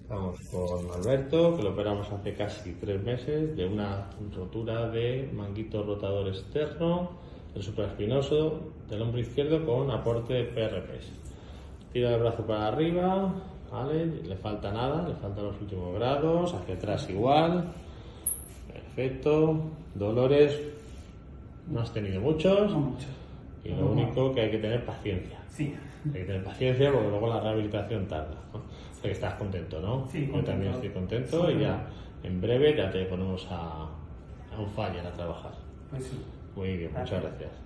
Vamos con Alberto, que lo operamos hace casi 3 meses, de una rotura de manguito rotador externo, del supraespinoso, del hombro izquierdo con aporte de PRPs. Tira el brazo para arriba, ¿vale? Le falta nada, le faltan los últimos grados, hacia atrás igual. Perfecto. Dolores, no has tenido muchos. No mucho. Y lo único que hay que tener paciencia. Sí. Hay que tener paciencia porque luego la rehabilitación tarda, ¿no? O sea que estás contento, ¿no? Sí, Yo contento. también estoy contento, Sí, y ya en breve ya te ponemos a un fire a trabajar. Pues sí. Muy bien, muchas Gracias. gracias.